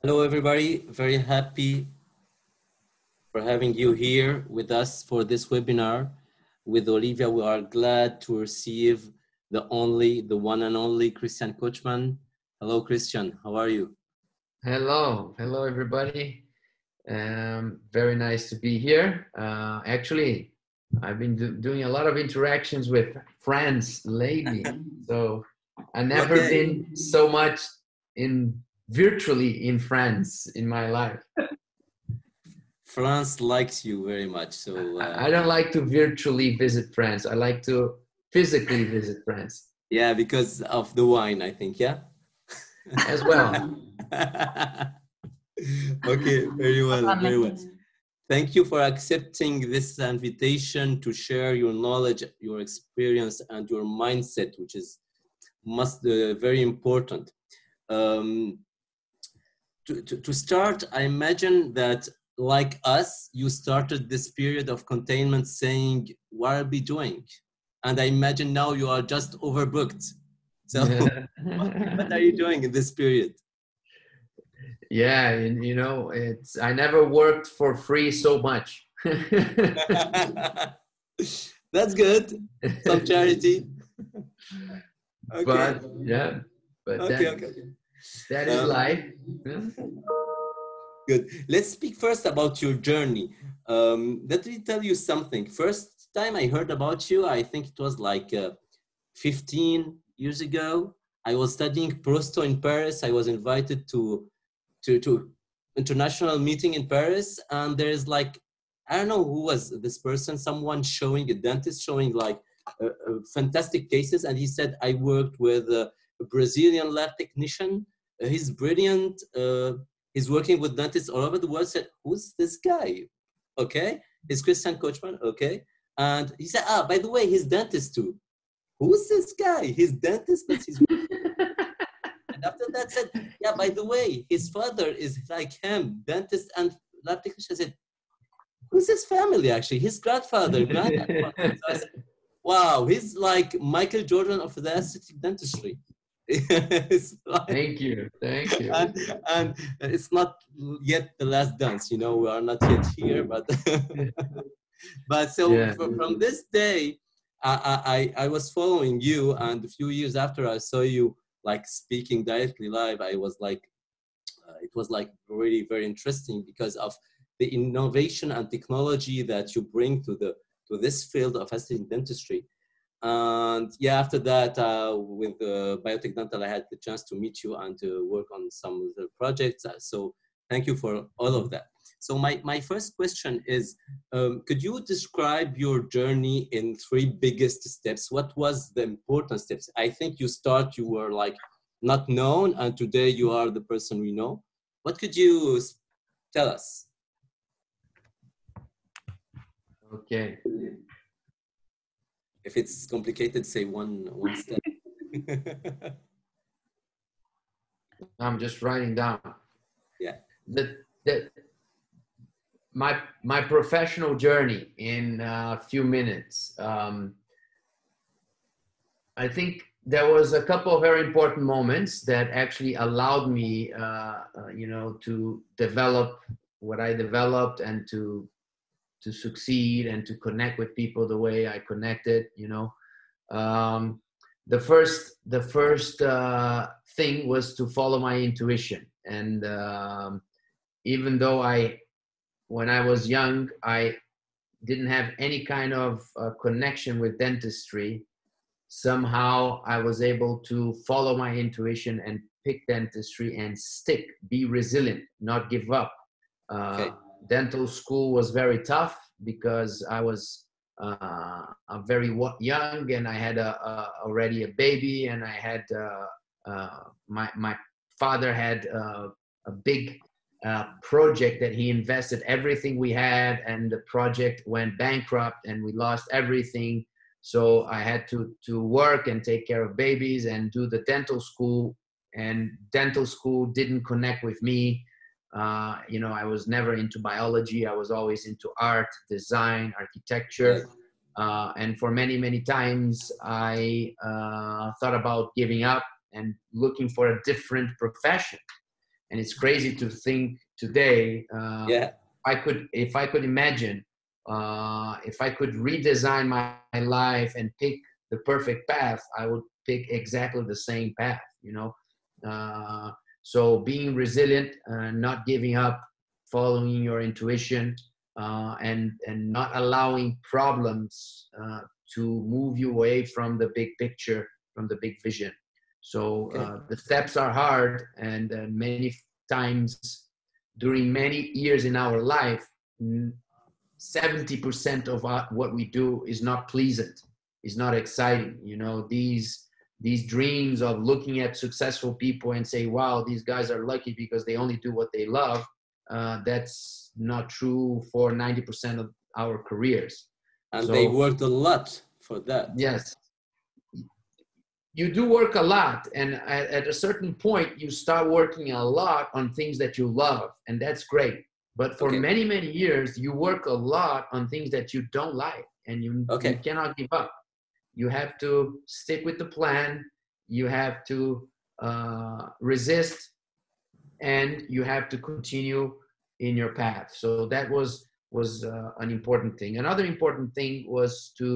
Hello, everybody. Very happy for having you here with us for this webinar with Olivia. We are glad to receive the one and only Christian Coachman. Hello, Christian. How are you? Hello everybody. Very nice to be here. Actually, I've been doing a lot of interactions with friends lately, so I've never Okay. been so much in virtually in France in my life. France likes you very much. So, I don't like to virtually visit France. I like to physically visit France yeah, because of the wine, I think. Yeah. as well. Okay, very well, very well. Thank you for accepting this invitation to share your knowledge, your experience, and your mindset, which is very important. Um, to start, I imagine that like us, you started this period of containment saying, what are we doing? And I imagine now you are just overbooked. So what are you doing in this period? Yeah, and it's I never worked for free so much. That's good. Some charity. Okay. But yeah, but Okay. that Okay. that is Um, life. Yeah. Good. Let's speak first about your journey. Let me tell you something. First time I heard about you, I think it was like 15 years ago. I was studying Prosto in Paris. I was invited to international meeting in Paris, and there's like, I don't know who was this person, someone showing, a dentist showing like fantastic cases, and he said, I worked with a Brazilian lab technician. He's brilliant. He's working with dentists all over the world. Said, who's this guy? Okay, he's Christian Coachman. Okay, and he said, by the way, he's dentist too. Who's this guy? He's dentist, but he's. And after that said, yeah, by the way, his father is like him, dentist and lab technician. I said, who's his family actually? His grandfather, grandfather. So I said, wow, he's like Michael Jordan of the aesthetic dentistry. It's like, Thank you. and it's not yet the last dance, we are not yet here, but but so Yeah, from this day, I was following you, and a few years after I saw you like speaking directly live, I was like, it was like really very interesting because of the innovation and technology that you bring to this field of aesthetic dentistry. And yeah, after that, with Biotech Dental, I had the chance to meet you and to work on some of the projects. So thank you for all of that. So my first question is, could you describe your journey in three biggest steps? What was the important steps? I think you were like not known, and today you are the person we know. What could you tell us? okay. If it's complicated, say one step. I'm just writing down Yeah. the my professional journey in a few minutes. I think there was a couple of very important moments that actually allowed me, to develop what I developed and to succeed and to connect with people the way I connected. Um, the first thing was to follow my intuition, and even though when I was young, I didn't have any kind of connection with dentistry. Somehow I was able to follow my intuition and pick dentistry and be resilient, not give up. Uh, Okay. Dental school was very tough because I was very young, and I had already a baby, and I had my father had a big project that he invested everything we had, and the project went bankrupt, and we lost everything. So I had to work and take care of babies and do the dental school, and dental school didn't connect with me. I was never into biology. I was always into art, design, Right. architecture. And for many, many times, I thought about giving up and looking for a different profession. And it's crazy to think today, Yeah. if I could imagine, if I could redesign my life and pick the perfect path, I would pick exactly the same path, you know. So being resilient, not giving up, following your intuition, and not allowing problems to move you away from the big picture, from the big vision. So Okay. the steps are hard, and many times during many years in our life, 70% of what we do is not pleasant, is not exciting. You know, these dreams of looking at successful people and say, wow, these guys are lucky because they only do what they love. That's not true for 90% of our careers. And they So worked a lot for that. yes, you do work a lot, and at a certain point you start working a lot on things that you love, and that's great. But for Okay. many years you work a lot on things that you don't like, and you Okay. cannot give up. You have to stick with the plan, you have to resist, and you have to continue in your path. So that was an important thing. Another important thing was to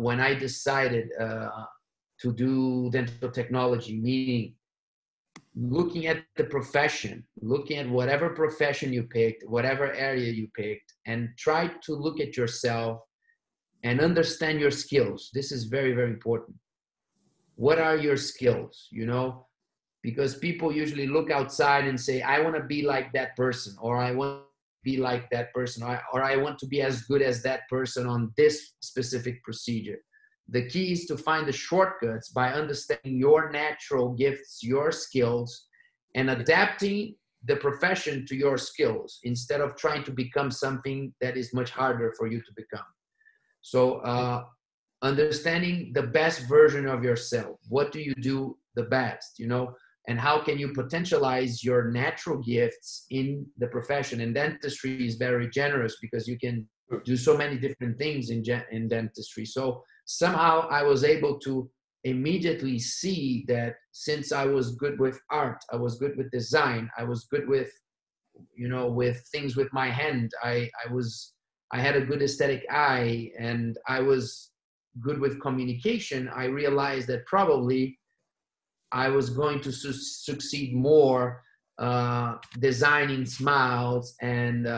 when I decided to do dental technology, meaning looking at the profession, looking at whatever profession you picked, whatever area you picked, and try to look at yourself and understand your skills. This is very, very important. What are your skills? You know, because people usually look outside and say, I want to be like that person, or I want to be like that person, or I want to be as good as that person on this specific procedure. The key is to find the shortcuts by understanding your natural gifts, your skills, and adapting the profession to your skills instead of trying to become something that is much harder for you to become. So understanding the best version of yourself. What do you do the best, you know, and how can you potentialize your natural gifts in the profession? And dentistry is very generous because you can do so many different things in dentistry. So somehow I was able to immediately see that since I was good with art, I was good with design, I was good with, you know, with things with my hand, I had a good aesthetic eye, and I was good with communication. I realized that probably I was going to succeed more designing smiles and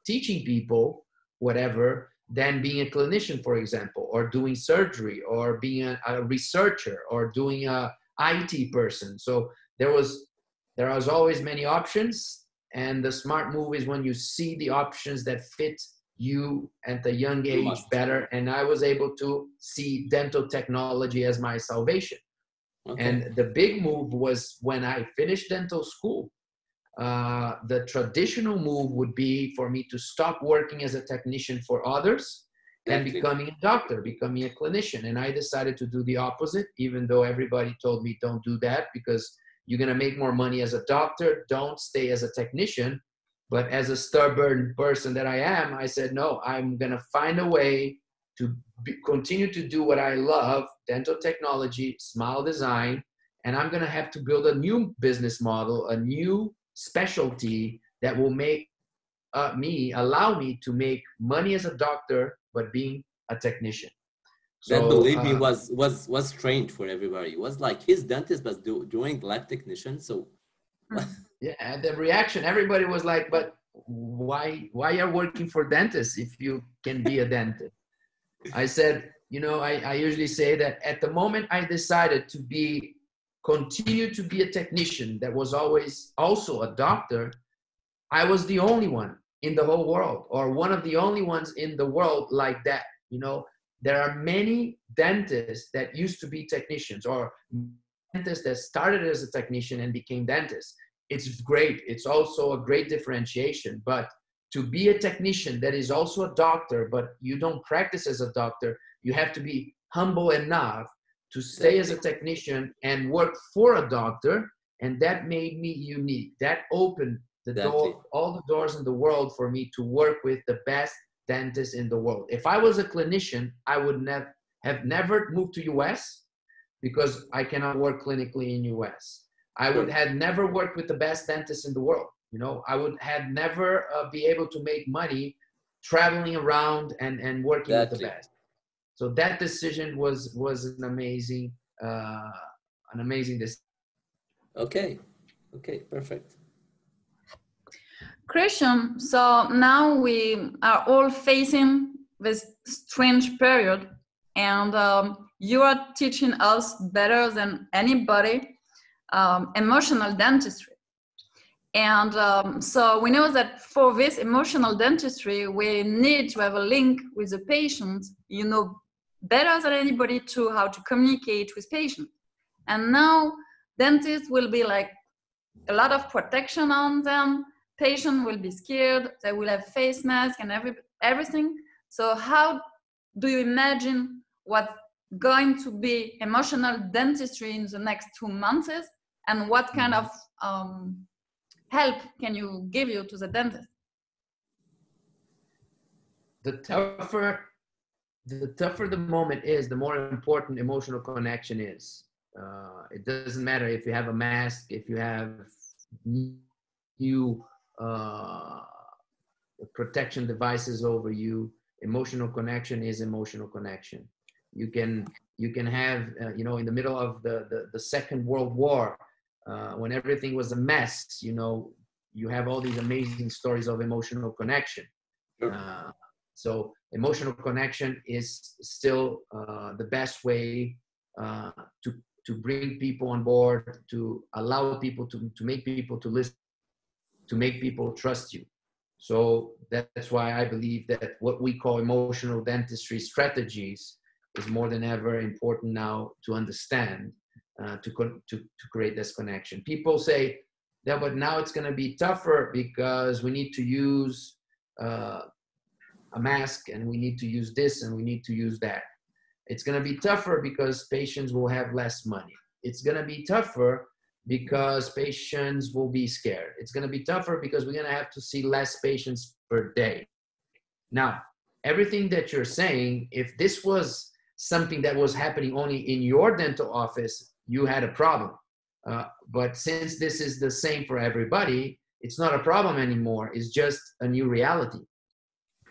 teaching people whatever than being a clinician, for example, or doing surgery, or being a researcher, or doing a IT person. So there was always many options, and the smart move is when you see the options that fit you at the young You age must. better. And I was able to see dental technology as my salvation. Okay. And the big move was when I finished dental school. The traditional move would be for me to stop working as a technician for others and Exactly. becoming a doctor, becoming a clinician. And I decided to do the opposite, even though everybody told me don't do that because you're going to make more money as a doctor. Don't stay as a technician. But as a stubborn person that I am, I said, no, I'm going to find a way to continue to do what I love, dental technology, smile design, and I'm going to have to build a new business model, a new specialty that will make allow me to make money as a doctor, but being a technician. That, So believe me, was strange for everybody. It was like his dentist was doing lab technician. So yeah, the reaction, everybody was like, but why are working for dentists if you can be a dentist? I said, you know, I usually say that at the moment I decided to continue to be a technician that was always also a doctor, I was the only one in the whole world, or one of the only ones in the world like that. You know, there are many dentists that used to be technicians, or dentists that started as a technician and became dentists. It's great. It's also a great differentiation. But to be a technician that is also a doctor, but you don't practice as a doctor, you have to be humble enough to stay as a exactly, technician and work for a doctor. And that made me unique. That opened the exactly. door, all the doors in the world for me to work with the best dentists in the world. If I was a clinician, I would have never moved to US because I cannot work clinically in US. I would Sure. have never worked with the best dentist in the world. You know, I would have never be able to make money traveling around and working with the Exactly. best. So that decision was an amazing decision. Okay. Okay. Perfect. Christian, so now we are all facing this strange period, and you are teaching us better than anybody emotional dentistry. And so we know that for this emotional dentistry, we need to have a link with the patient. You know better than anybody to how to communicate with patients. And now dentists will be like a lot of protection on them. Patient will be scared. They will have face mask and everything. So how do you imagine what's going to be emotional dentistry in the next 2 months, and what kind of help can you give you to the dentist? The tougher the moment is, the more important emotional connection is. It doesn't matter if you have a mask, if you have new protection devices over you. Emotional connection is emotional connection. You can have, you know, in the middle of the Second World War, when everything was a mess, you know, you have all these amazing stories of emotional connection. Sure. So emotional connection is still the best way to bring people on board, to allow people to make people to listen, to make people trust you. So that's why I believe that what we call emotional dentistry strategies is more than ever important now to understand, to create this connection. People say, yeah, but now it's going to be tougher because we need to use a mask, and we need to use this, and we need to use that. It's going to be tougher because patients will have less money. It's going to be tougher because patients will be scared. It's going to be tougher because we're going to have to see less patients per day. Now, everything that you're saying, if this was something that was happening only in your dental office, you had a problem. But since this is the same for everybody, it's not a problem anymore. It's just a new reality.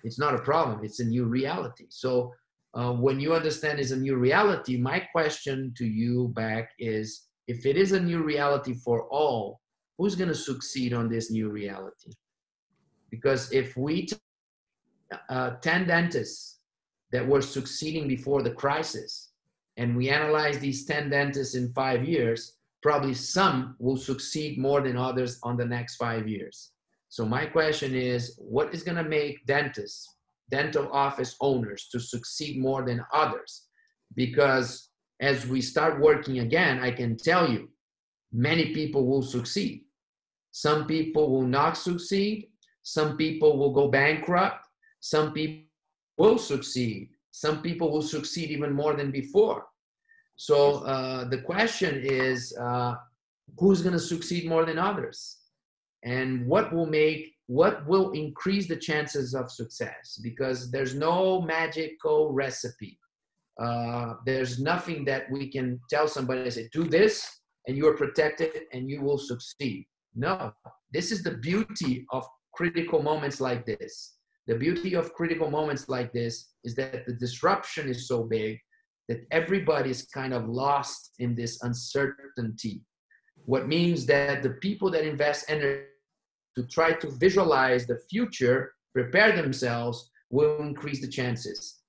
It's not a problem. It's a new reality. So when you understand it's a new reality, my question to you back is, if it is a new reality for all, who's going to succeed on this new reality? Because if we 10 dentists that were succeeding before the crisis, and we analyze these 10 dentists in 5 years, probably some will succeed more than others on the next 5 years. So my question is, what is going to make dentists, dental office owners, to succeed more than others? Because as we start working again, I can tell you, many people will succeed. Some people will not succeed. Some people will go bankrupt. Some people will succeed. Some people will succeed even more than before. So the question is, who's going to succeed more than others? And what will increase the chances of success? Because there's no magical recipe. There's nothing that we can tell somebody and say, do this and you are protected and you will succeed. No, this is the beauty of critical moments like this. The beauty of critical moments like this is that the disruption is so big that everybody is kind of lost in this uncertainty. What means that the people that invest energy to try to visualize the future, prepare themselves, will increase the chances.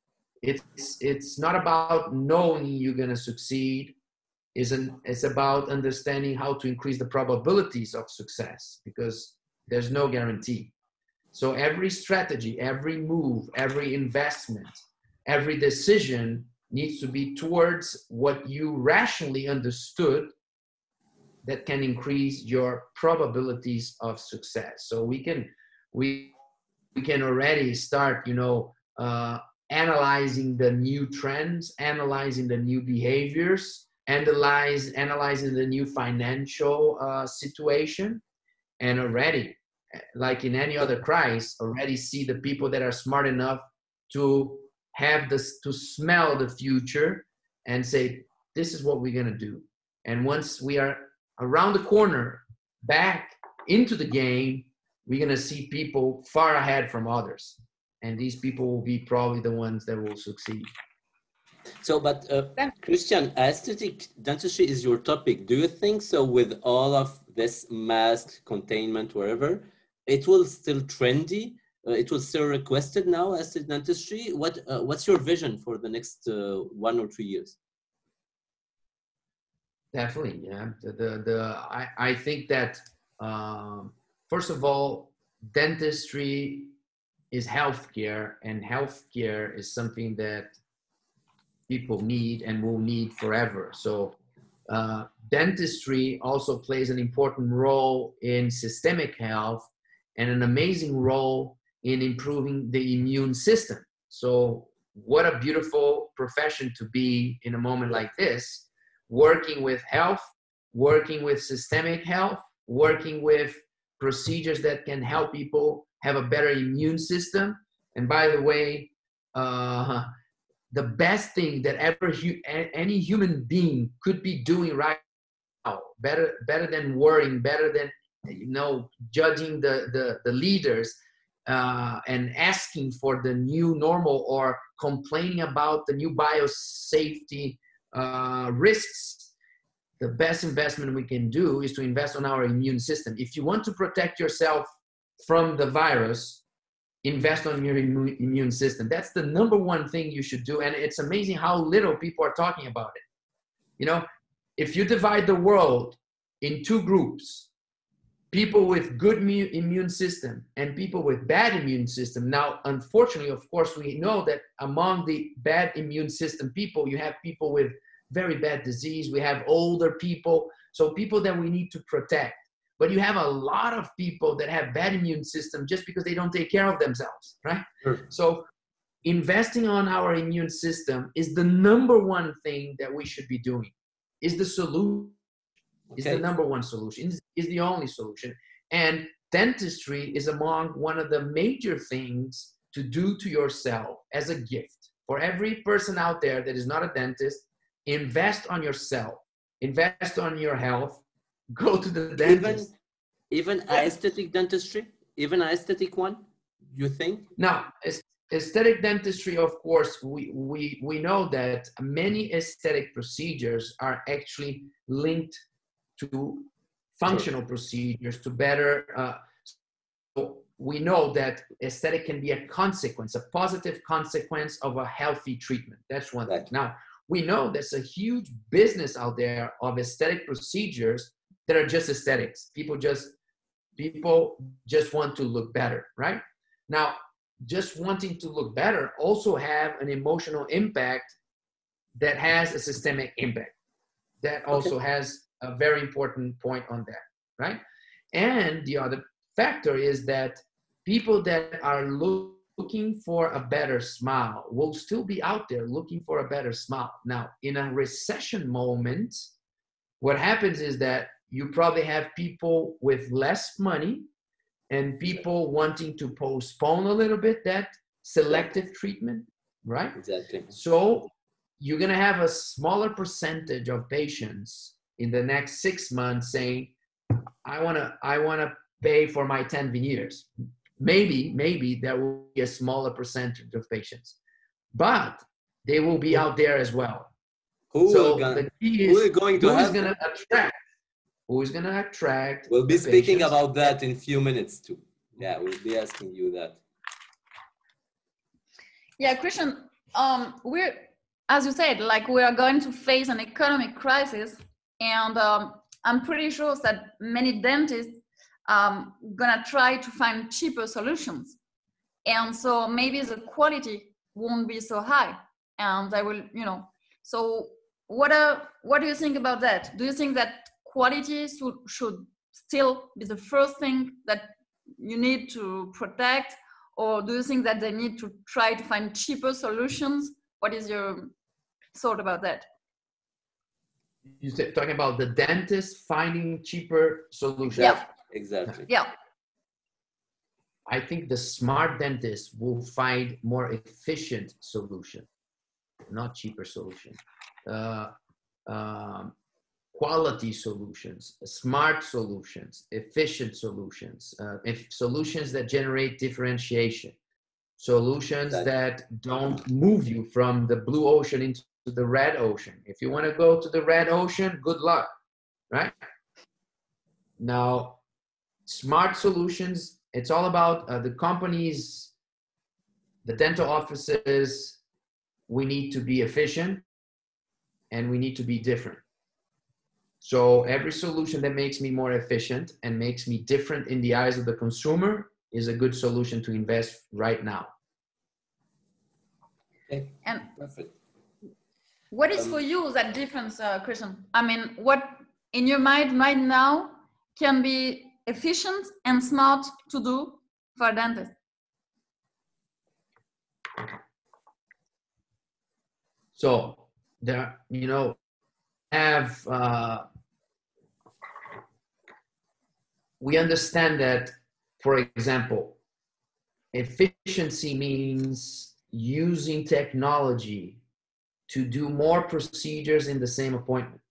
It's not about knowing you're going to succeed. It's about understanding how to increase the probabilities of success, because there's no guarantee. So every strategy, every move, every investment, every decision needs to be towards what you rationally understood that can increase your probabilities of success. So we can already start, analyzing the new trends, analyzing the new behaviors, analyzing the new financial situation, and already, like in any other crisis, already see the people that are smart enough to have this, to smell the future and say, this is what we're going to do. And once we are around the corner, back into the game, we're going to see people far ahead from others. And these people will be probably the ones that will succeed. So, but Christian, aesthetic dentistry is your topic. Do you think so with all of this mask, containment, wherever, it will still trendy? It will still requested now, aesthetic dentistry? What's your vision for the next 1 or 2 years? Definitely, yeah. I think that, first of all, dentistry is healthcare, and healthcare is something that people need and will need forever. So dentistry also plays an important role in systemic health and an amazing role in improving the immune system. So what a beautiful profession to be in a moment like this, working with health, working with systemic health, working with procedures that can help people have a better immune system. And by the way, the best thing that any human being could be doing right now, better than worrying, better than judging the leaders and asking for the new normal or complaining about the new biosafety risks. The best investment we can do is to invest on our immune system. If you want to protect yourself from the virus, invest on your immune system. That's the number one thing you should do. And it's amazing how little people are talking about it. If you divide the world in two groups, people with good immune system and people with bad immune system. Now, unfortunately, of course, we know that among the bad immune system people, you have people with very bad disease. We have older people. So people that we need to protect. But you have a lot of people that have bad immune system just because they don't take care of themselves, right? Sure. So investing on our immune system is the number one thing that we should be doing. Is the solution, is the number one solution, is the only solution. And dentistry is among one of the major things to do to yourself as a gift. For every person out there that is not a dentist, invest on yourself, invest on your health. Go to the dentist. Even aesthetic dentistry, even aesthetic one, you think? Now, aesthetic dentistry, of course, we know that many aesthetic procedures are actually linked to functional procedures to better. So we know that aesthetic can be a consequence, a positive consequence of a healthy treatment. That's one thing. Now, we know there's a huge business out there of aesthetic procedures that are just aesthetics. People just want to look better, right? Now, just wanting to look better also have an emotional impact that has a systemic impact. That also has a very important point on that, right? And the other factor is that people that are looking for a better smile will still be out there looking for a better smile. Now, in a recession moment, what happens is that you probably have people with less money and people wanting to postpone a little bit that selective treatment, right? Exactly. So you're going to have a smaller percentage of patients in the next 6 months saying, I want to pay for my 10 veneers. Maybe there will be a smaller percentage of patients, but they will be out there as well. Who is going to attract? Who is going to attract? We'll be speaking about that in a few minutes too. Yeah, we'll be asking you that. Yeah, Christian, we're, as you said, like we are going to face an economic crisis, and I'm pretty sure that many dentists gonna try to find cheaper solutions, and so maybe the quality won't be so high, and they will, So what do you think about that? Do you think that quality should still be the first thing that you need to protect, or do you think that they need to try to find cheaper solutions? What is your thought about that? You're talking about the dentist finding cheaper solutions. Yeah, exactly. Yeah. I think the smart dentist will find more efficient solution, not cheaper solution. quality solutions, smart solutions, efficient solutions, solutions that generate differentiation, solutions that don't move you from the blue ocean into the red ocean. If you want to go to the red ocean, good luck, right? Now, smart solutions, it's all about the companies, the dental offices. We need to be efficient and we need to be different. So every solution that makes me more efficient and makes me different in the eyes of the consumer is a good solution to invest right now. Okay. And Perfect. what is for you that difference, Christian? I mean, what in your mind right now can be efficient and smart to do for a dentist? So there, you know, we understand that, for example, efficiency means using technology to do more procedures in the same appointment.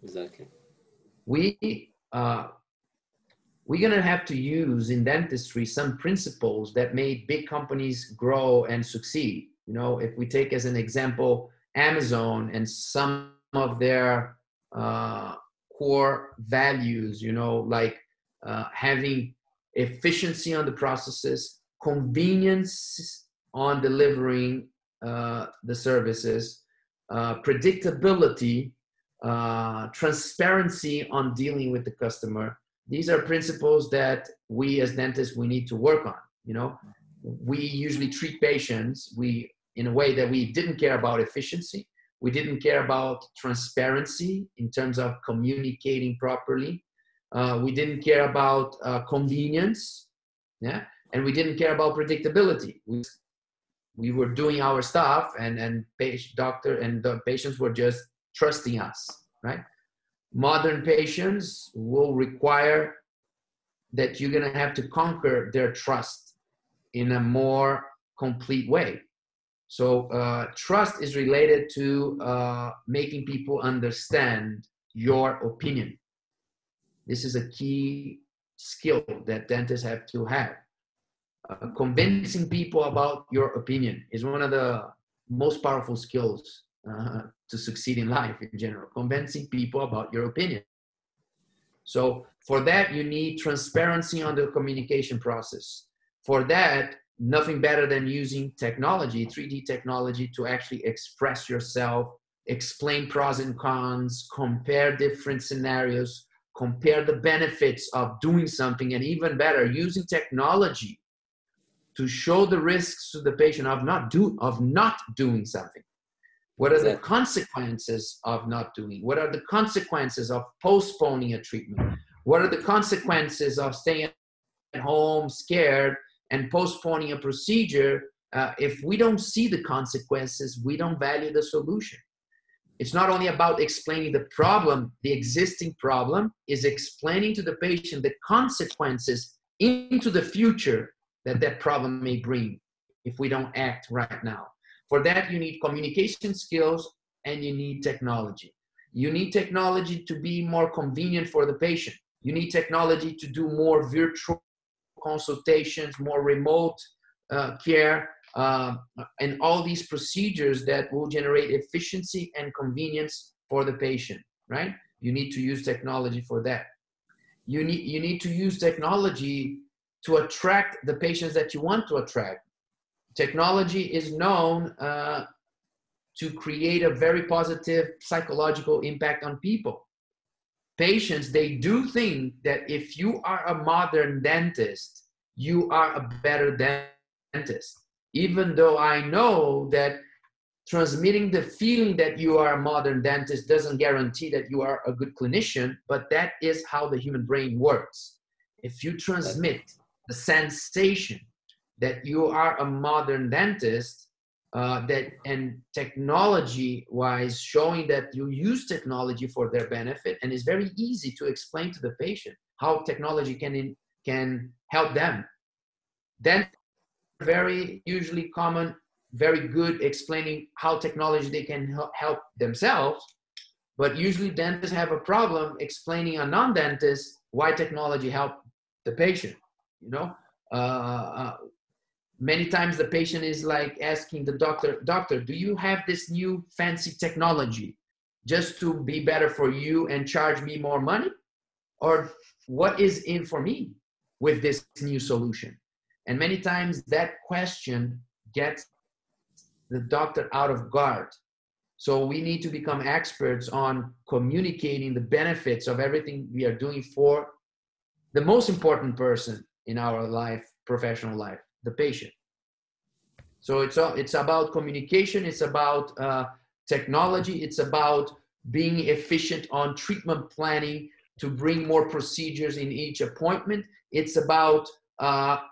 Exactly. We're gonna have to use in dentistry some principles that made big companies grow and succeed. You know, if we take as an example Amazon and some of their core values, you know, like having efficiency on the processes, convenience on delivering the services, predictability, transparency on dealing with the customer. These are principles that we as dentists, we need to work on. You know, we usually treat patients in a way that we didn't care about efficiency. We didn't care about transparency in terms of communicating properly. We didn't care about convenience, yeah, and we didn't care about predictability. We were doing our stuff, and doctor and the patients were just trusting us, right? Modern patients will require that you're going to have to conquer their trust in a more complete way. So trust is related to making people understand your opinion. This is a key skill that dentists have to have. Convincing people about your opinion is one of the most powerful skills to succeed in life in general. Convincing people about your opinion. So for that, you need transparency on the communication process. For that, nothing better than using technology, 3D technology, to actually express yourself, explain pros and cons, compare different scenarios, compare the benefits of doing something, and even better, using technology to show the risks to the patient of not doing something. What are the consequences of not doing? What are the consequences of postponing a treatment? What are the consequences of staying at home scared and postponing a procedure? If we don't see the consequences, we don't value the solution. It's not only about explaining the problem, the existing problem, is explaining to the patient the consequences into the future that problem may bring if we don't act right now. For that, you need communication skills and you need technology. You need technology to be more convenient for the patient. You need technology to do more virtual consultations, more remote care, and all these procedures that will generate efficiency and convenience for the patient, right? You need to use technology for that. You need to use technology to attract the patients that you want to attract. Technology is known to create a very positive psychological impact on people. Patients, they do think that if you are a modern dentist, you are a better dentist. Even though I know that transmitting the feeling that you are a modern dentist doesn't guarantee that you are a good clinician, but that is how the human brain works. If you transmit the sensation that you are a modern dentist, and technology-wise showing that you use technology for their benefit, and it's very easy to explain to the patient how technology can help them. Then very usually common, very good explaining how technology they can help themselves. But usually dentists have a problem explaining a non-dentist why technology helped the patient, you know? Many times the patient is like asking the doctor, do you have this new fancy technology just to be better for you and charge me more money? Or what is in for me with this new solution? And many times that question gets the doctor out of guard. So we need to become experts on communicating the benefits of everything we are doing for the most important person in our life, professional life, the patient. So it's about communication, it's about technology, it's about being efficient on treatment planning to bring more procedures in each appointment. It's about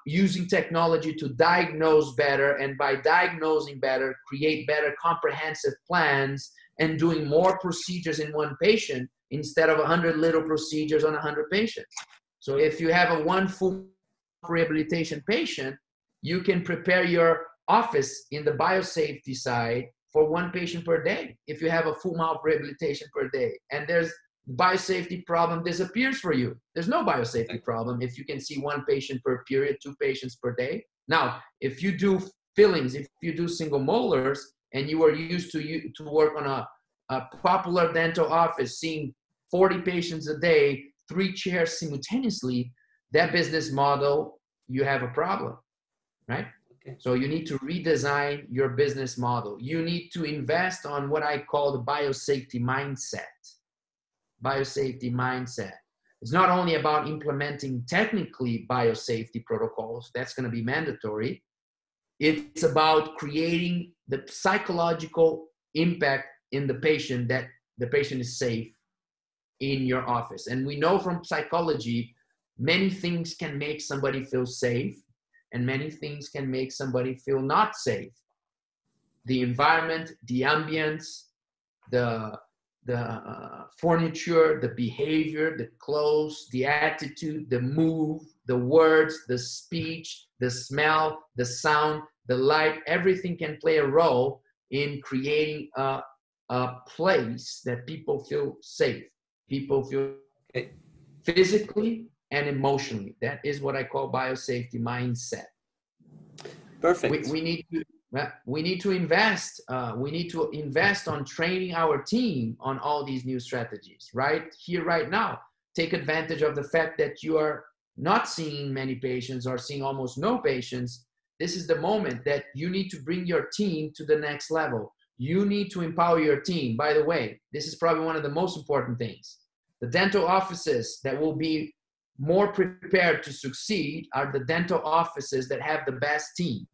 using technology to diagnose better, and by diagnosing better, create better comprehensive plans and doing more procedures in one patient instead of 100 little procedures on 100 patients. So if you have a one full rehabilitation patient, you can prepare your office in the biosafety side for one patient per day. If you have a full mouth rehabilitation per day, and there's biosafety problem disappears for you. There's no biosafety problem if you can see one patient per period, 2 patients per day. Now, if you do fillings, if you do single molars, and you are used to work on a popular dental office, seeing 40 patients a day, 3 chairs simultaneously, that business model, you have a problem, right? Okay. So you need to redesign your business model. You need to invest on what I call the biosafety mindset. Biosafety mindset. It's not only about implementing technically biosafety protocols, that's going to be mandatory. It's about creating the psychological impact in the patient, that the patient is safe in your office. And we know from psychology, many things can make somebody feel safe and many things can make somebody feel not safe. The environment, the ambience, the furniture, the behavior, the clothes, the attitude, the move, the words, the speech, the smell, the sound, the light, everything can play a role in creating a place that people feel safe. People feel physically and emotionally. That is what I call biosafety mindset. Perfect. We need to invest. We need to invest on training our team on all these new strategies right here, right now. Take advantage of the fact that you are not seeing many patients or seeing almost no patients. This is the moment that you need to bring your team to the next level. You need to empower your team. By the way, this is probably one of the most important things. The dental offices that will be more prepared to succeed are the dental offices that have the best team.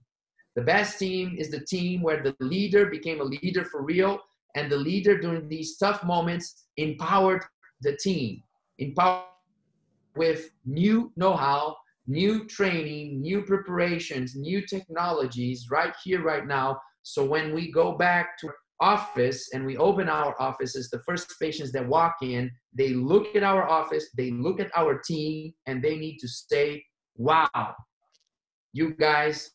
The best team is the team where the leader became a leader for real, and the leader during these tough moments empowered the team, empowered with new know-how, new training, new preparations, new technologies right here, right now. So when we go back to our office and we open our offices, the first patients that walk in, they look at our office, they look at our team, and they need to say, wow, you guys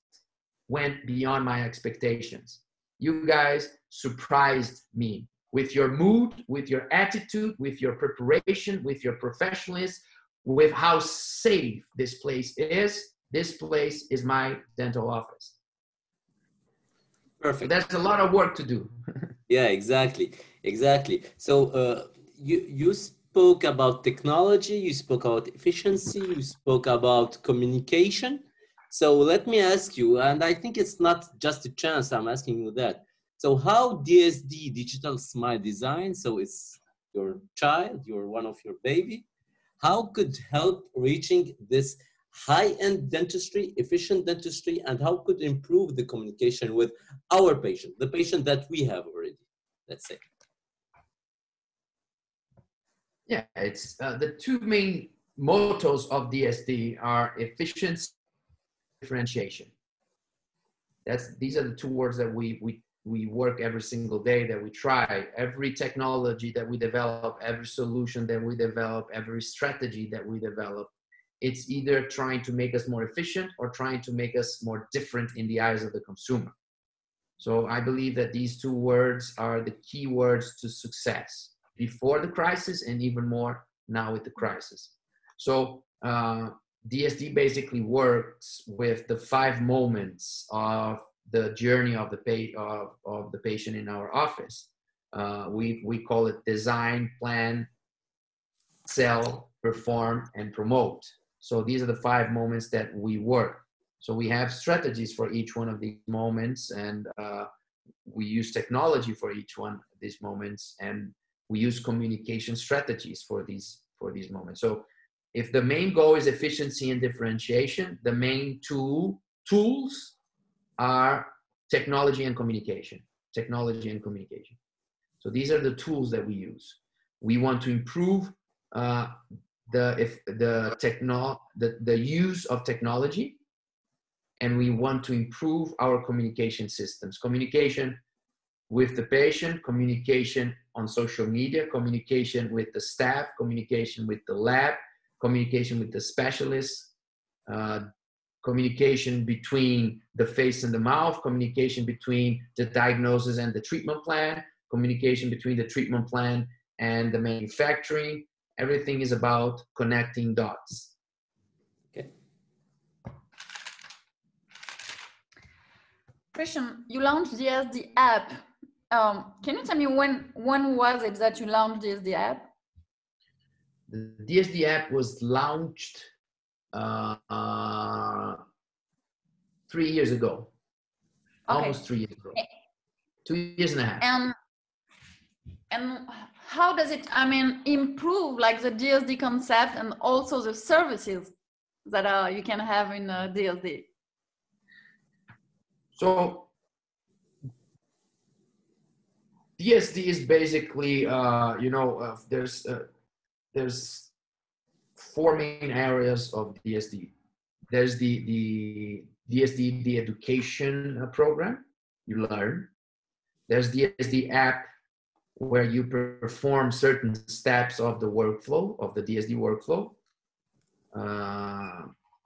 went beyond my expectations. You guys surprised me with your mood, with your attitude, with your preparation, with your professionalism, with how safe this place is. This place is my dental office. Perfect. So that's a lot of work to do. Yeah, exactly. So you spoke about technology, you spoke about efficiency, you spoke about communication. So let me ask you, and I think it's not just a chance I'm asking you that. So how DSD, Digital Smile Design, so it's your child, you're one of your baby, how could help reaching this high-end dentistry, efficient dentistry, and how could improve the communication with our patient, the patient that we have already, let's say? Yeah, it's the two main mottos of DSD are efficiency, differentiation. These are the two words that we work every single day, that we try. Every technology that we develop, every solution that we develop, every strategy that we develop, it's either trying to make us more efficient or trying to make us more different in the eyes of the consumer. So I believe that these two words are the key words to success. before the crisis and even more now with the crisis. So DSD basically works with the 5 moments of the journey of the patient in our office. We call it design, plan, sell, perform, and promote. So these are the 5 moments that we work. So we have strategies for each one of these moments, and we use technology for each one of these moments, and we use communication strategies for these moments. So if the main goal is efficiency and differentiation, the main tools are technology and communication. Technology and communication. So these are the tools that we use. We want to improve the use of technology, and we want to improve our communication systems. Communication with the patient, communication on social media, communication with the staff, communication with the lab, communication with the specialists, communication between the face and the mouth, communication between the diagnosis and the treatment plan, communication between the treatment plan and the manufacturing. Everything is about connecting dots. Okay. Christian, you launched the DSD app. Can you tell me when was it that you launched the DSD app? The DSD app was launched 3 years ago. Okay. Almost 3 years ago. 2 years and a half. And how does it, improve like the DSD concept and also the services that you can have in DSD? So DSD is basically, there's 4 main areas of DSD. There's the DSD, the education program, you learn. There's the DSD app, where you perform certain steps of the workflow, of the DSD workflow.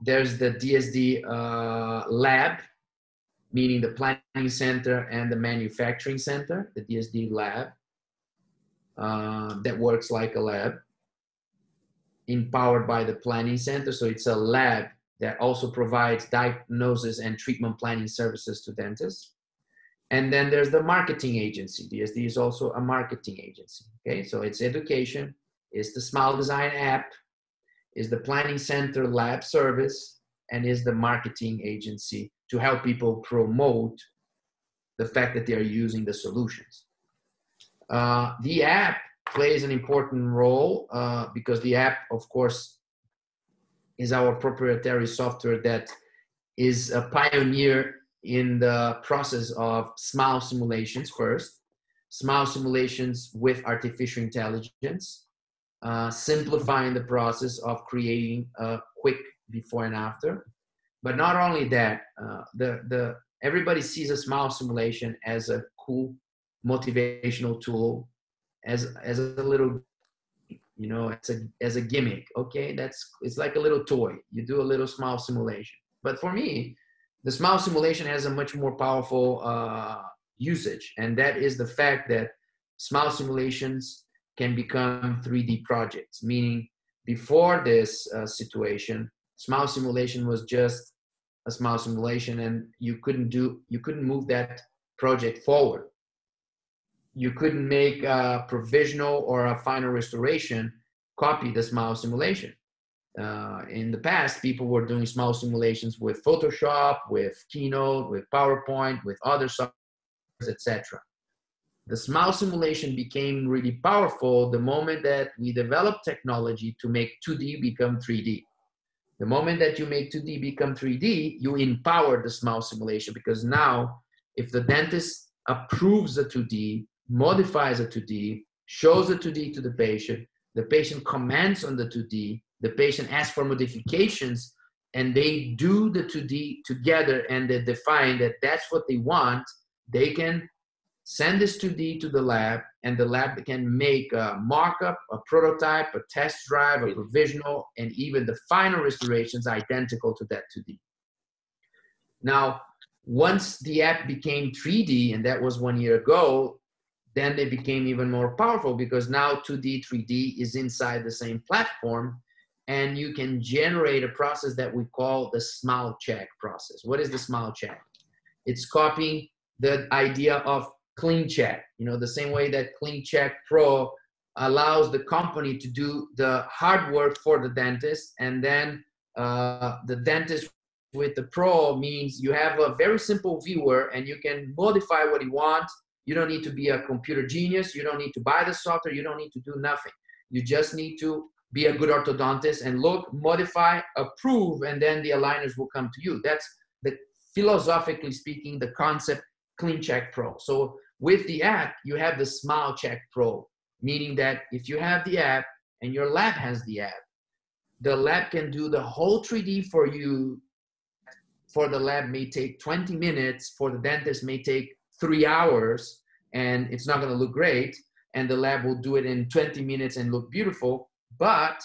There's the DSD lab, meaning the planning center and the manufacturing center, the DSD lab, that works like a lab, empowered by the planning center. So it's a lab that also provides diagnosis and treatment planning services to dentists. And then there's the marketing agency. DSD is also a marketing agency. Okay, so it's education, it's the Smile Design app, is the planning center lab service, and is the marketing agency to help people promote the fact that they are using the solutions. The app plays an important role because the app, of course, is our proprietary software that is a pioneer in the process of smile simulations first, smile simulations with artificial intelligence, simplifying the process of creating a quick before and after. But not only that, everybody sees a smile simulation as a cool motivational tool, as a little, as a gimmick. Okay, it's like a little toy. You do a little smile simulation. But for me, the smile simulation has a much more powerful usage, and that is the fact that smile simulations can become 3D projects. Meaning, before this situation, smile simulation was just a smile simulation, and you couldn't move that project forward. You couldn't make a provisional or a final restoration copy the smile simulation. In the past, people were doing smile simulations with Photoshop, with Keynote, with PowerPoint, with other softwares, etc. The smile simulation became really powerful the moment that we developed technology to make 2D become 3D. The moment that you make 2D become 3D, you empower the smile simulation, because now if the dentist approves the 2D, modifies the 2D, shows the 2D to the patient comments on the 2D, the patient asks for modifications, and they do the 2D together and they define that that's what they want, they can send this 2D to the lab, and the lab can make a mock-up, a prototype, a test drive, a provisional, and even the final restorations identical to that 2D. Now, once the app became 3D, and that was 1 year ago, then they became even more powerful because now 2D, 3D is inside the same platform, and you can generate a process that we call the smile check process. What is the smile check? It's copying the idea of Clean Check, you know, the same way that Clean Check Pro allows the company to do the hard work for the dentist, and then the dentist with the Pro means you have a very simple viewer and you can modify what you want. You don't need to be a computer genius. You don't need to buy the software. You don't need to do nothing. You just need to be a good orthodontist and look, modify, approve, and then the aligners will come to you. That's the, philosophically speaking, the concept Clean Check Pro. So with the app, you have the Smile Check Pro, meaning that if you have the app and your lab has the app, the lab can do the whole 3D for you. For the lab may take 20 minutes, for the dentist may take 3 hours, and it's not going to look great, and the lab will do it in 20 minutes and look beautiful. But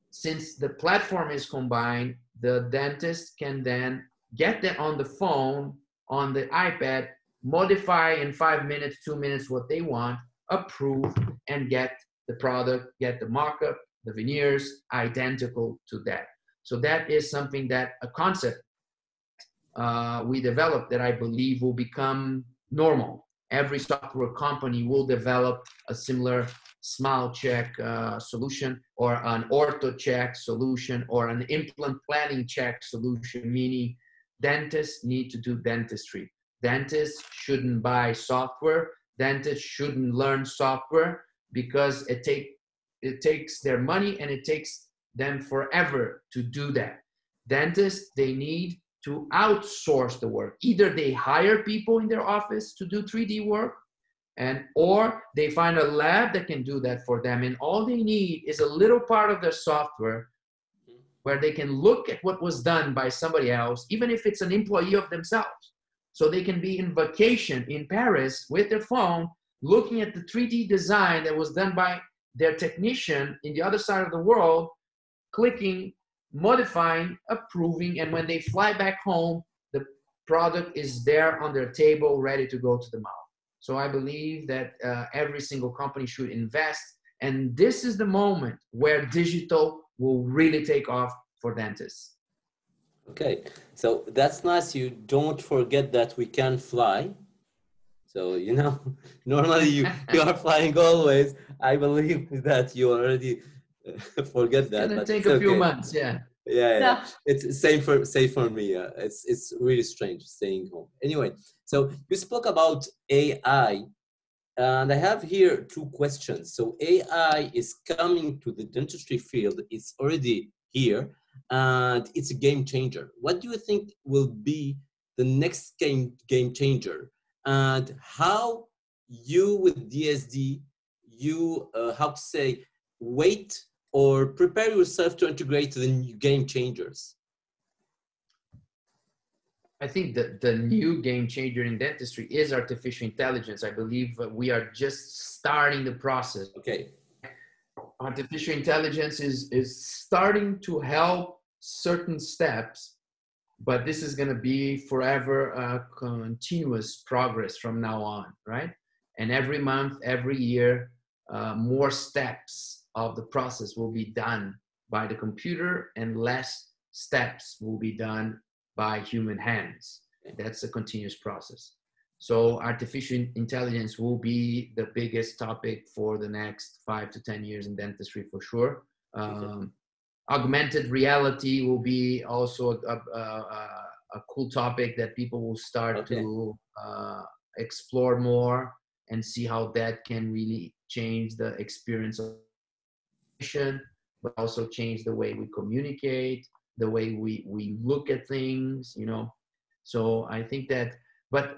since the platform is combined, the dentist can then get that on the phone, on the iPad, modify in 5 minutes, 2 minutes what they want, approve, and get the product, get the mock-up, the veneers identical to that. So that is something that, a concept we developed that I believe will become normal. Every software company will develop a similar smile check solution, or an ortho check solution, or an implant planning check solution, meaning dentists need to do dentistry. Dentists shouldn't buy software. Dentists shouldn't learn software because it takes their money and it takes them forever to do that. Dentists, they need to outsource the work. Either they hire people in their office to do 3D work, or they find a lab that can do that for them. And all they need is a little part of their software where they can look at what was done by somebody else, even if it's an employee of themselves. So they can be in vacation in Paris with their phone, looking at the 3D design that was done by their technician in the other side of the world, clicking, modifying, approving, and when they fly back home, the product is there on their table, ready to go to the mouth. So I believe that every single company should invest, and this is the moment where digital will really take off for dentists. Okay, so that's nice. You don't forget that we can fly. So, you know, normally you are flying always. I believe that you already forget that. It's gonna But take it's a few okay. months, yeah. Yeah. It's same for me. It's really strange staying home. Anyway, so you spoke about AI, and I have here two questions. So AI is coming to the dentistry field. It's already here, and it's a game changer. What do you think will be the next game changer, and how you with DSD, you how to say, wait or prepare yourself to integrate the new game changers? I think that the new game changer in dentistry is artificial intelligence. I believe we are just starting the process. Okay. Artificial intelligence is starting to help certain steps, but this is going to be forever a continuous progress from now on, right? And every month, every year, more steps of the process will be done by the computer and less steps will be done by human hands. That's a continuous process. So artificial intelligence will be the biggest topic for the next 5 to 10 years in dentistry for sure. Augmented reality will be also a cool topic that people will start to explore more and see how that can really change the experience of patient, but also change the way we communicate, the way we look at things, you know. So I think that, but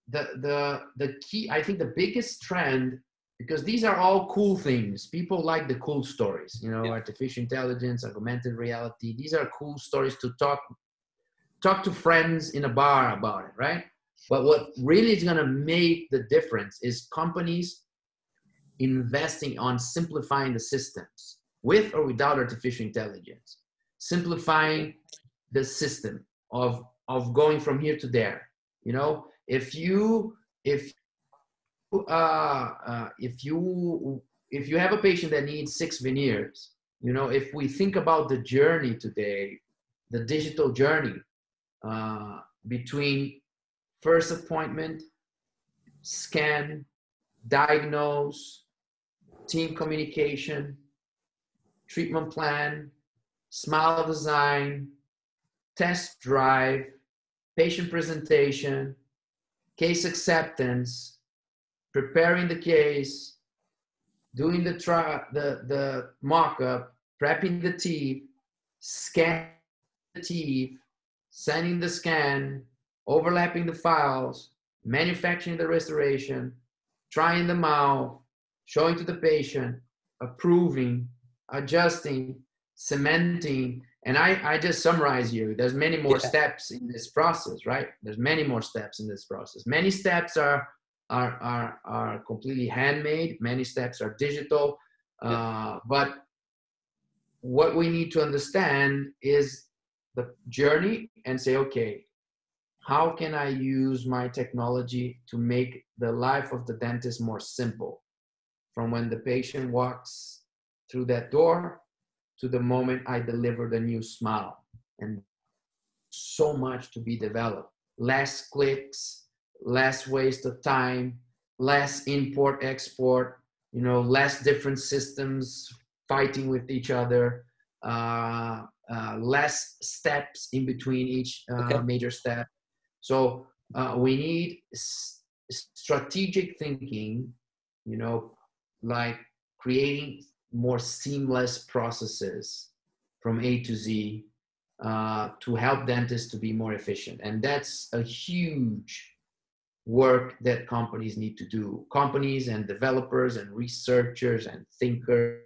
the key, I think the biggest trend, because these are all cool things. People like the cool stories, you know, artificial intelligence, augmented reality. These are cool stories to talk to friends in a bar about it, right? But what really is going to make the difference is companies investing on simplifying the systems with or without artificial intelligence, simplifying the system of going from here to there. You know, if if you have a patient that needs 6 veneers, you know, if we think about the journey today, the digital journey between first appointment, scan, diagnose, team communication, treatment plan, smile design, test drive, patient presentation, case acceptance, preparing the case, doing the mock-up, prepping the teeth, scanning the teeth, sending the scan, overlapping the files, manufacturing the restoration, trying them out, showing to the patient, approving, adjusting, cementing. And I just summarize here. There's many more steps in this process, right? There's many more steps in this process. Many steps are completely handmade. Many steps are digital. But what we need to understand is the journey and say, okay, how can I use my technology to make the life of the dentist more simple? From when the patient walks through that door to the moment I deliver the new smile. And so much to be developed. Less clicks, less waste of time, less import, export, you know, less different systems fighting with each other, less steps in between each major step. So we need strategic thinking, you know, like creating more seamless processes from A to Z to help dentists to be more efficient. And that's a huge work that companies need to do. Companies and developers and researchers and thinkers.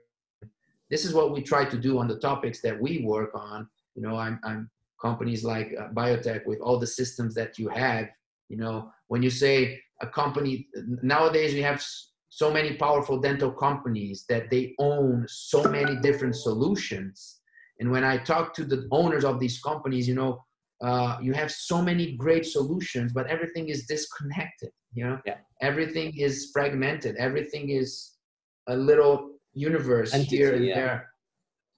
This is what we try to do on the topics that we work on. You know, I'm companies like biotech with all the systems that you have. You know, when you say a company, nowadays we have so many powerful dental companies that they own so many different solutions. And when I talk to the owners of these companies, you know, you have so many great solutions, but everything is disconnected, you know? Everything is fragmented. Everything is a little universe here and there.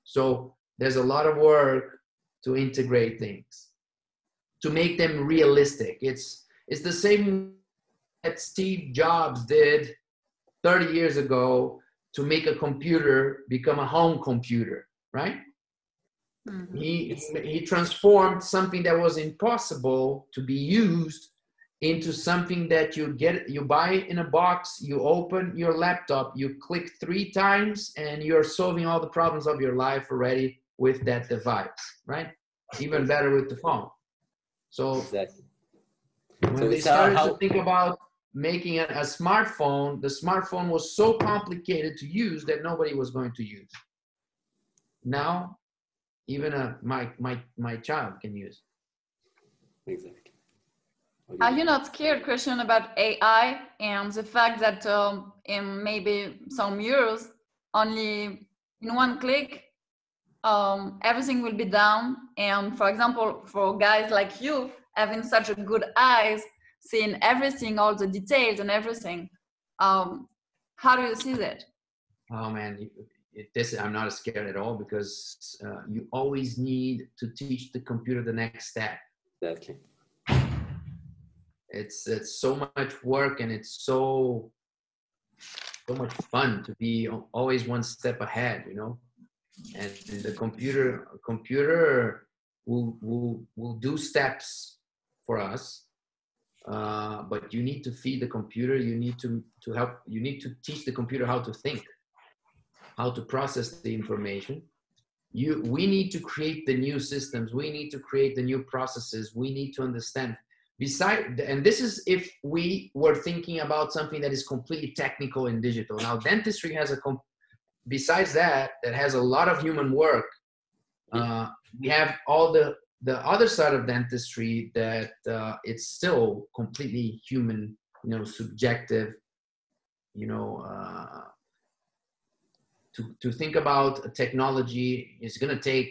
So there's a lot of work to integrate things, to make them realistic. It's the same that Steve Jobs did 30 years ago to make a computer become a home computer, right? Mm-hmm. He transformed something that was impossible to be used into something that you buy in a box, you open your laptop, you click 3 times, and you're solving all the problems of your life already with that device, right? Even better with the phone. So when they started to think about making a smartphone, the smartphone was so complicated to use that nobody was going to use. Now, even my child can use. Exactly. Are you not scared, Christian, about AI and the fact that in maybe some years, only in one click, everything will be done? And for example, for guys like you, having such a good eyes, seeing everything, all the details and everything, how do you see that? Oh man, I'm not scared at all, because you always need to teach the computer the next step. Exactly. It's so much work, and it's so much fun to be always one step ahead, you know. And the computer will do steps for us, but you need to feed the computer. You need to help. You need to teach the computer how to think, how to process the information. We need to create the new systems. We need to create the new processes. We need to understand. And this is if we were thinking about something that is completely technical and digital. Now, dentistry has besides that has a lot of human work. We have all the other side of dentistry that it's still completely human, you know, subjective, you know, to think about technology is going to take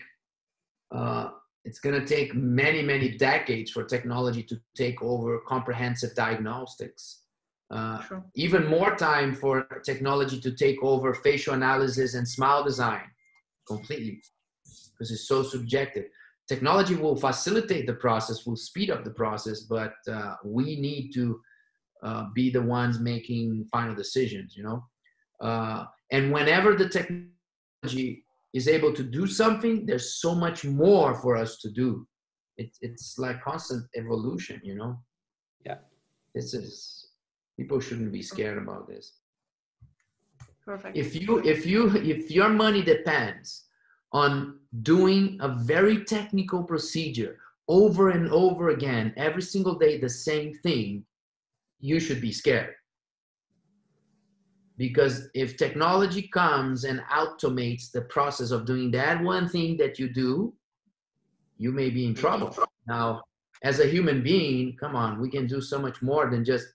it's going to take many decades for technology to take over comprehensive diagnostics. Sure. Even more time for technology to take over facial analysis and smile design completely, because it's so subjective. Technology will facilitate the process, will speed up the process, but we need to be the ones making final decisions, you know? And whenever the technology is able to do something, there's so much more for us to do. It's like constant evolution, you know? Yeah. People shouldn't be scared about this. Perfect. If your money depends on doing a very technical procedure over and over again, every single day, the same thing, you should be scared. Because if technology comes and automates the process of doing that one thing that you do, you may be in trouble. Now, as a human being, come on, we can do so much more than just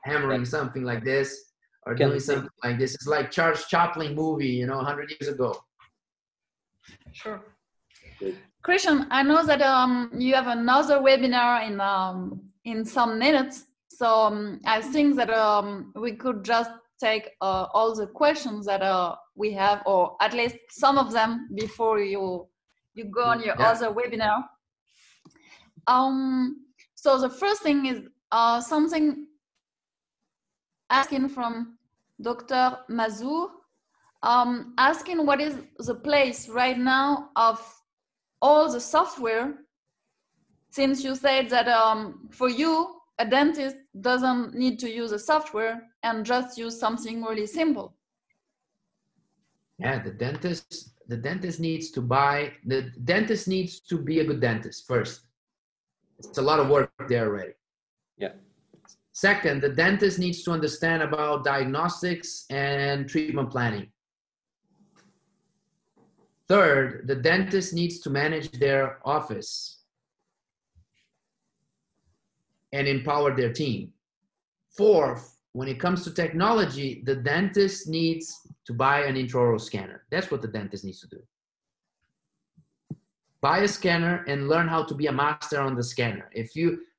hammering something like this or doing something like this. It's like Charles Chaplin movie, you know, 100 years ago. Sure. Good. Christian, I know that you have another webinar in some minutes. So I think that we could just take all the questions that we have, or at least some of them, before you go on your other webinar. So the first thing is something asking from Dr. Mazur, asking what is the place right now of all the software, since you said that for you, a dentist doesn't need to use a software and just use something really simple. Yeah, the dentist needs to be a good dentist first. It's a lot of work there already. Yeah. Second, the dentist needs to understand about diagnostics and treatment planning. Third, the dentist needs to manage their office and empower their team. Fourth, when it comes to technology, the dentist needs to buy an intraoral scanner. That's what the dentist needs to do. Buy a scanner and learn how to be a master on the scanner.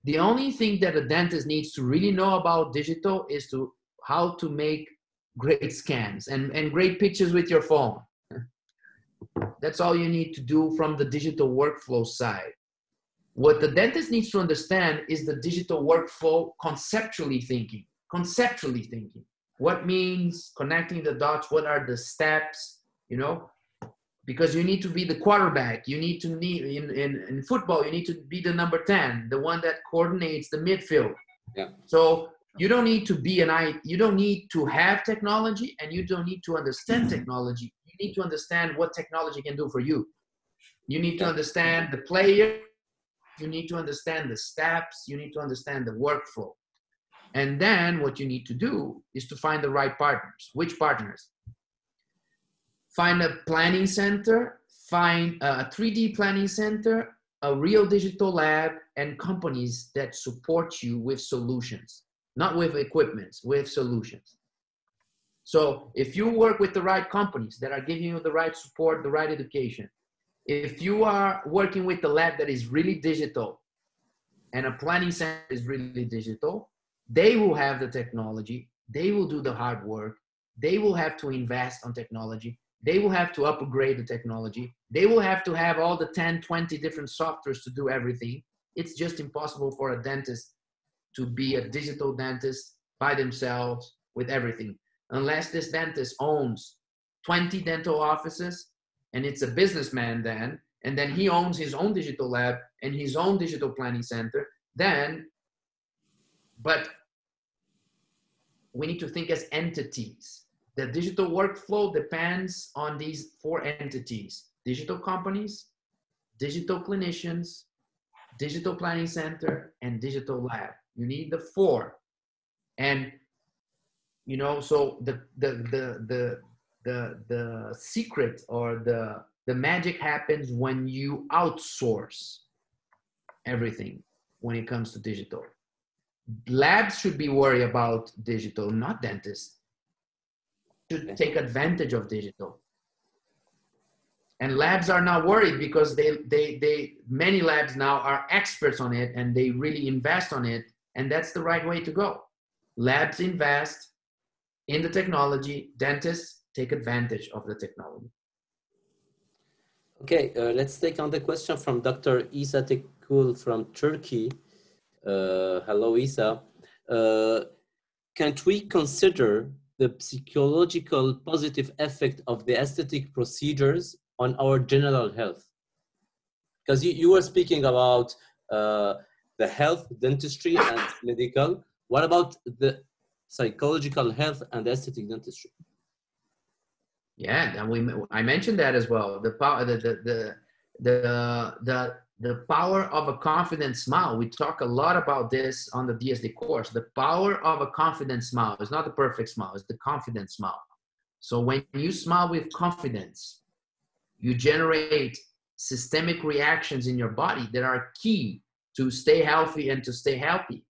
The only thing that a dentist needs to really know about digital is how to make great scans and great pictures with your phone. That's all you need to do from the digital workflow side. What the dentist needs to understand is the digital workflow conceptually thinking. What means connecting the dots? What are the steps? You know, because you need to be the quarterback. You need to in football, you need to be the number 10, the one that coordinates the midfield. Yeah. So you don't need to you don't need to have technology, and you don't need to understand technology. You need to understand what technology can do for you. You need to understand the player. You need to understand the steps. You need to understand the workflow. And then what you need to do is to find the right partners. Which partners? Find a planning center, find a 3D planning center, a real digital lab, and companies that support you with solutions, not with equipment, with solutions. So if you work with the right companies that are giving you the right support, the right education, if you are working with the lab that is really digital and a planning center is really digital, they will have the technology, they will do the hard work, they will have to invest on technology, they will have to upgrade the technology, they will have to have all the 10, 20 different softwares to do everything. It's just impossible for a dentist to be a digital dentist by themselves with everything. Unless this dentist owns 20 dental offices, and it's a businessman then, and then he owns his own digital lab and his own digital planning center, but we need to think as entities. The digital workflow depends on these 4 entities: digital companies, digital clinicians, digital planning center, and digital lab. You need the 4. And, you know, so the secret or the magic happens when you outsource everything when it comes to digital. Labs should be worried about digital, not dentists. Should take advantage of digital. And labs are not worried because many labs now are experts on it and they really invest on it, and that's the right way to go. Labs invest in the technology. Dentists take advantage of the technology. Okay, let's take on the question from Dr. Isa Tekul from Turkey. Hello, Isa. Can't we consider the psychological positive effect of the aesthetic procedures on our general health? Because you were speaking about the health, dentistry, and medical. What about the psychological health and aesthetic dentistry? Yeah, and I mentioned that as well. The power, the power of a confident smile. We talk a lot about this on the DSD course. The power of a confident smile is not the perfect smile; it's the confident smile. So when you smile with confidence, you generate systemic reactions in your body that are key to stay healthy and to stay happy.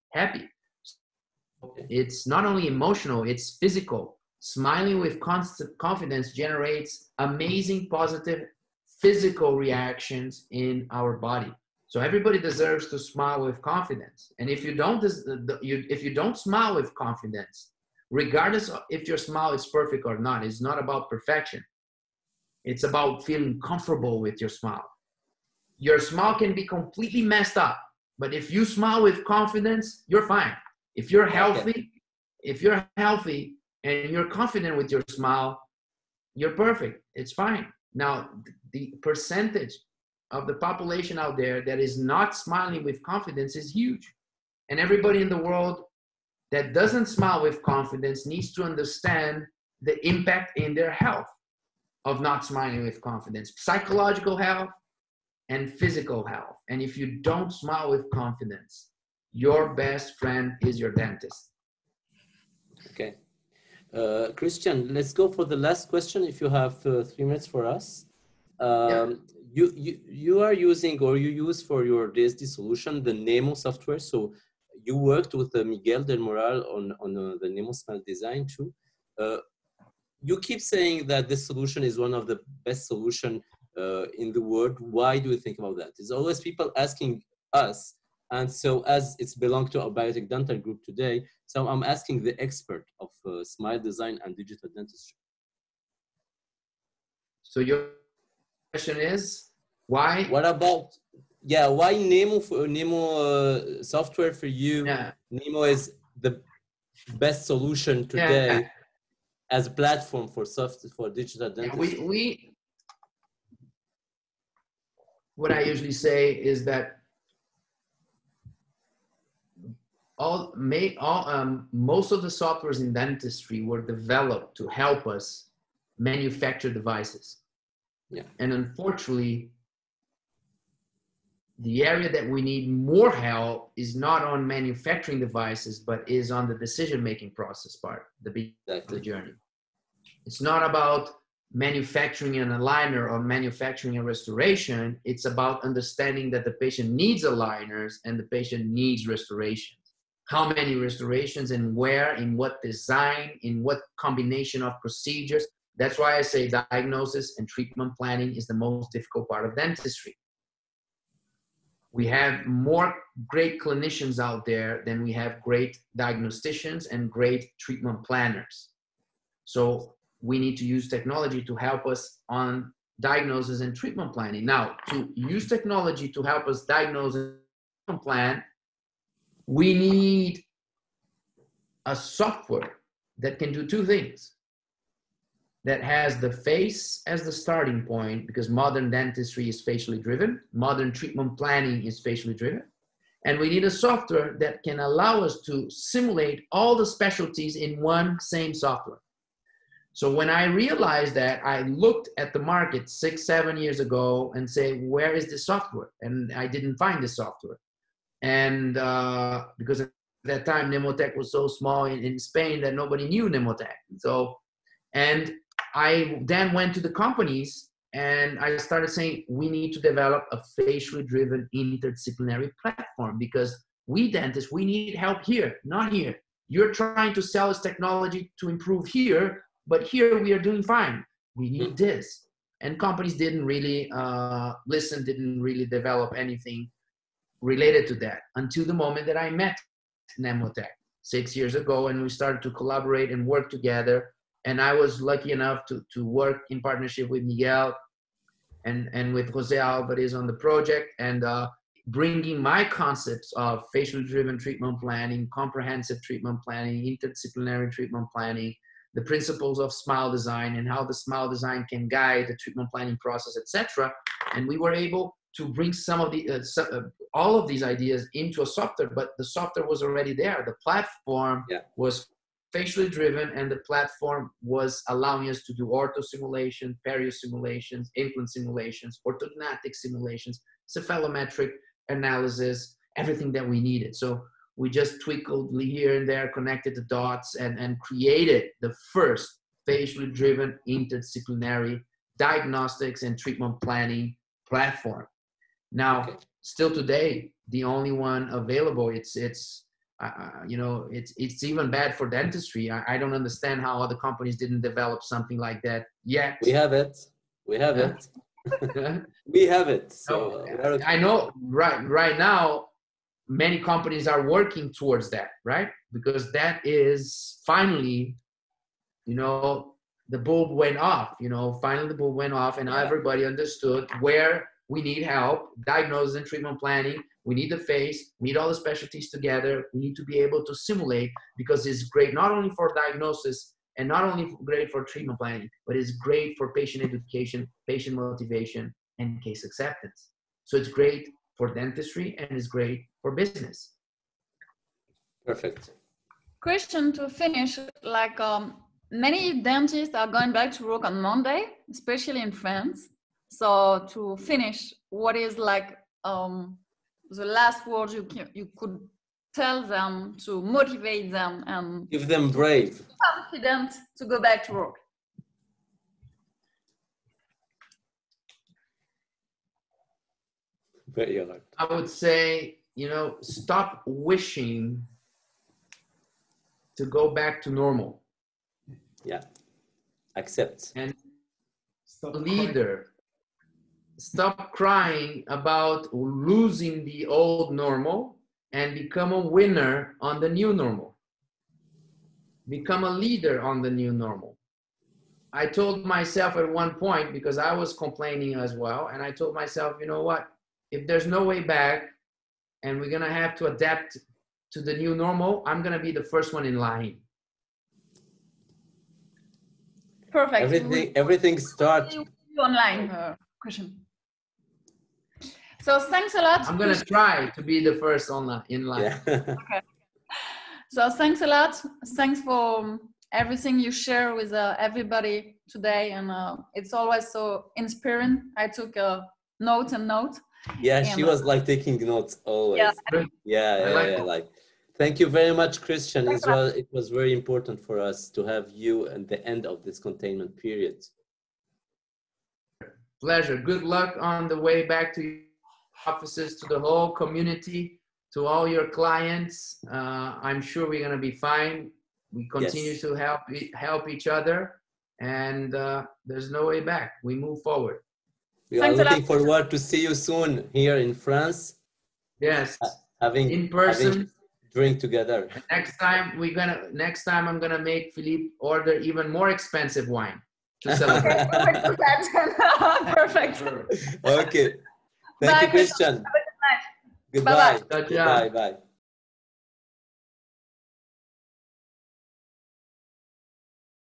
It's not only emotional; it's physical. Smiling with constant confidence generates amazing positive physical reactions in our body. So everybody deserves to smile with confidence. And if you don't smile with confidence, regardless of if your smile is perfect or not, it's not about perfection. It's about feeling comfortable with your smile. Your smile can be completely messed up, but if you smile with confidence, you're fine. If you're healthy, and you're confident with your smile, you're perfect. It's fine. Now, the percentage of the population out there that is not smiling with confidence is huge. And everybody in the world that doesn't smile with confidence needs to understand the impact in their health of not smiling with confidence, psychological health and physical health. And if you don't smile with confidence, your best friend is your dentist. Okay. Christian, let's go for the last question. If you have 3 minutes for us, you are using, or you use for your DSD solution, the Nemo software. So you worked with Miguel Del Moral on the Nemo Smile design too. You keep saying that this solution is one of the best solution in the world. Why do you think about that? There's always people asking us. And so as it's belong to our Biotic Dental Group today, so I'm asking the expert of smile design and digital dentistry. So your question is, why? What about, why Nemo software for you? Yeah. Nemo is the best solution today as a platform for digital dentistry. What I usually say is that most of the softwares in dentistry were developed to help us manufacture devices. Yeah. And unfortunately, the area that we need more help is not on manufacturing devices, but is on the decision-making process part, the beginning of the journey. It's not about manufacturing an aligner or manufacturing a restoration. It's about understanding that the patient needs aligners and the patient needs restoration. How many restorations and where, in what design, in what combination of procedures. That's why I say diagnosis and treatment planning is the most difficult part of dentistry. We have more great clinicians out there than we have great diagnosticians and great treatment planners. So we need to use technology to help us on diagnosis and treatment planning. Now, to use technology to help us diagnose and plan, we need a software that can do two things. That has the face as the starting point, because modern dentistry is facially driven. Modern treatment planning is facially driven. And we need a software that can allow us to simulate all the specialties in one same software. So when I realized that, I looked at the market 6-7 years ago and say, where is this software? And I didn't find this software. And because at that time, Nemotec was so small in Spain that nobody knew Nemotec. And I then went to the companies and I started saying, we need to develop a facially driven interdisciplinary platform, because we dentists, we need help here, not here. You're trying to sell us technology to improve here, but here we are doing fine. We need this. And companies didn't really listen, didn't really develop anything related to that until the moment that I met Nemotec. 6 years ago, and we started to collaborate and work together. And I was lucky enough to work in partnership with Miguel and with Jose Alvarez on the project, and bringing my concepts of facially driven treatment planning, comprehensive treatment planning, interdisciplinary treatment planning, the principles of smile design and how the smile design can guide the treatment planning process, etc. And we were able to bring some of the all of these ideas into a software, but the software was already there. The platform was facially driven, and the platform was allowing us to do ortho simulation, perio simulations, implant simulations, orthodontic simulations, cephalometric analysis, everything that we needed. So we just twinkled here and there, connected the dots, and created the first facially driven interdisciplinary diagnostics and treatment planning platform. Now, still today, the only one available. It's even bad for dentistry. I don't understand how other companies didn't develop something like that yet. We have it. We have it. We have it. So I know right now, many companies are working towards that, right? Because that is finally, the bulb went off. Finally the bulb went off, and everybody understood where we need help, diagnosis and treatment planning. We need the face, we need all the specialties together. We need to be able to simulate, because it's great not only for diagnosis and not only great for treatment planning, but it's great for patient education, patient motivation, and case acceptance. So it's great for dentistry and it's great for business. Perfect. Question to finish, many dentists are going back to work on Monday, especially in France. So to finish, what is the last words you could tell them to motivate them and give them brave, confident to go back to work? Very hard. I would say, stop wishing to go back to normal. Yeah. Accept. And stop crying about losing the old normal and become a winner on the new normal. Become a leader on the new normal. I told myself at one point, because I was complaining as well, and I told myself, you know what? If there's no way back and we're going to have to adapt to the new normal, I'm going to be the first one in line. Perfect. Everything starts online. Question. So thanks a lot. I'm going to try to be the first in line. Yeah. Okay. So thanks a lot. Thanks for everything you share with everybody today. And it's always so inspiring. I took notes and notes. Yeah, she was taking notes always. Yeah. Thank you very much, Christian. It was very important for us to have you at the end of this containment period. Pleasure. Good luck on the way back to your offices, to the whole community, to all your clients. I'm sure we're going to be fine. We continue to help each other, and there's no way back. We move forward. We are looking forward to see you soon here in France. Yes, in person, drink together. Next time I'm gonna make Philippe order even more expensive wine to celebrate. Perfect. Okay. Thank you, Christian. Goodbye. Goodbye. Bye.